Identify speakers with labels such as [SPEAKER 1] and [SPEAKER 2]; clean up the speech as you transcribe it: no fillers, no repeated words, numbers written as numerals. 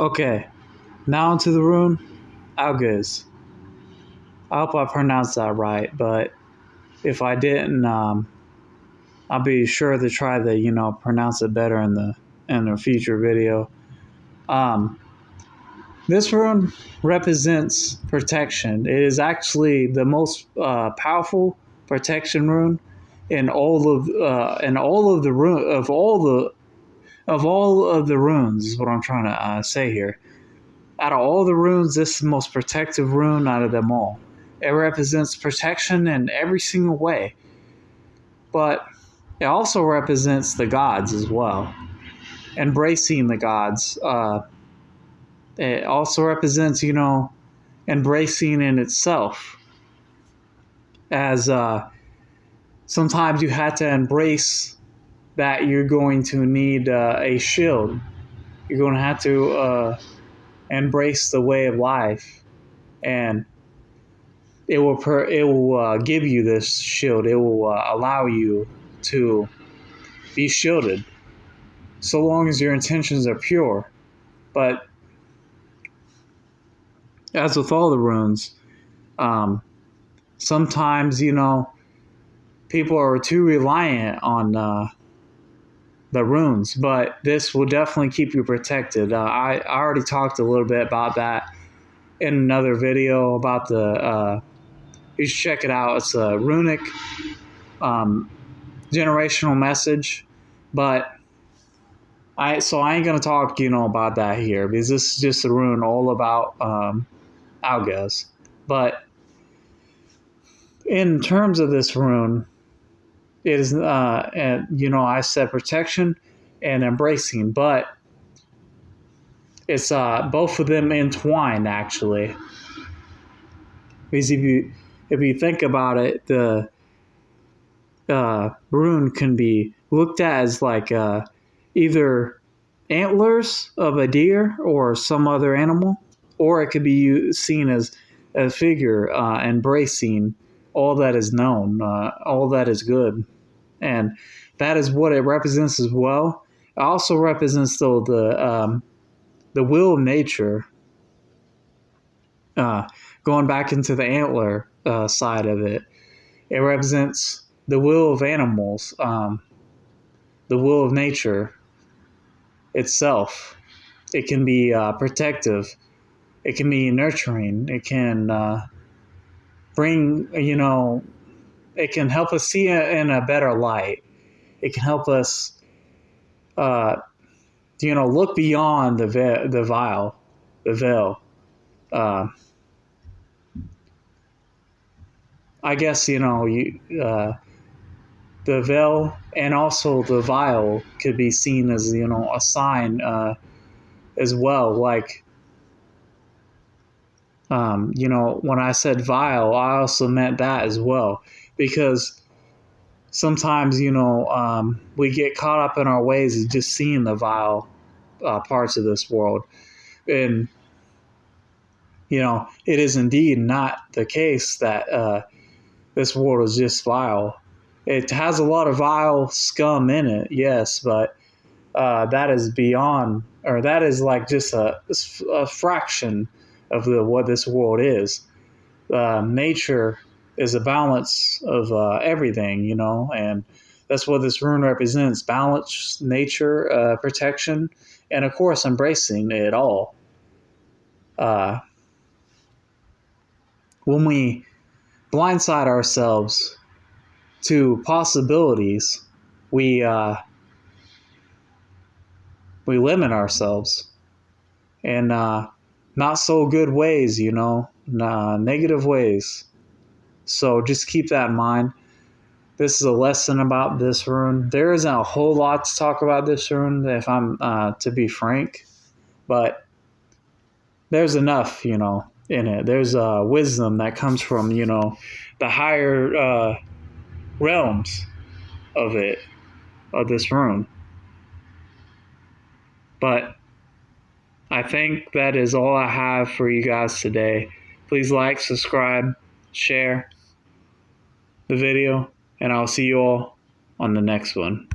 [SPEAKER 1] Okay, now into the rune Algiz. I hope I pronounced that right, but if I didn't, I'll be sure to try to pronounce it better in the future video. Um, this rune represents protection. It is actually the most powerful protection rune in all of the rune of all of the runes. Is what I'm trying to say here. Out of all the runes, this is the most protective rune out of them all. It represents protection in every single way, but it also represents the gods as well, embracing the gods. It also represents, embracing in itself, as sometimes you have to embrace that you're going to need a shield. You're going to have to embrace the way of life, and it will give you this shield. It will allow you to be shielded, so long as your intentions are pure. But as with all the runes, sometimes people are too reliant on the runes, but this will definitely keep you protected. I already talked a little bit about that in another video about the. You should check it out. It's a runic generational message, but I ain't gonna talk about that here, because this is just a rune all about Algiz. But in terms of this rune, it is I said protection and embracing, but it's both of them entwined actually, because if you think about it, the rune can be looked at as like either antlers of a deer or some other animal, or it could be seen as a figure embracing all that is known, all that is good, and that is what it represents as well. It also represents the will of nature. Going back into the antler side of it, it represents the will of animals, the will of nature itself. It can be protective. It can be nurturing. It can bring, it can help us see it in a better light. It can help us, look beyond the veil. I guess, the veil and also the vial could be seen as, a sign as well. Like, when I said vial, I also meant that as well, because sometimes, we get caught up in our ways of just seeing the vile parts of this world. And, it is indeed not the case that this world is just vile. It has a lot of vile scum in it, yes, but that is beyond, or that is like just a fraction of what this world is. Nature is a balance of everything, and that's what this rune represents: balance, nature, protection, and of course embracing it all. When we blindside ourselves to possibilities, we limit ourselves in not so good ways, negative ways. So just keep that in mind. This is a lesson about this rune. There isn't a whole lot to talk about this rune, if I'm to be frank, but there's enough, in it. There's wisdom that comes from, the higher realms of this rune. But I think that is all I have for you guys today. Please like, subscribe, share the video, and I'll see you all on the next one.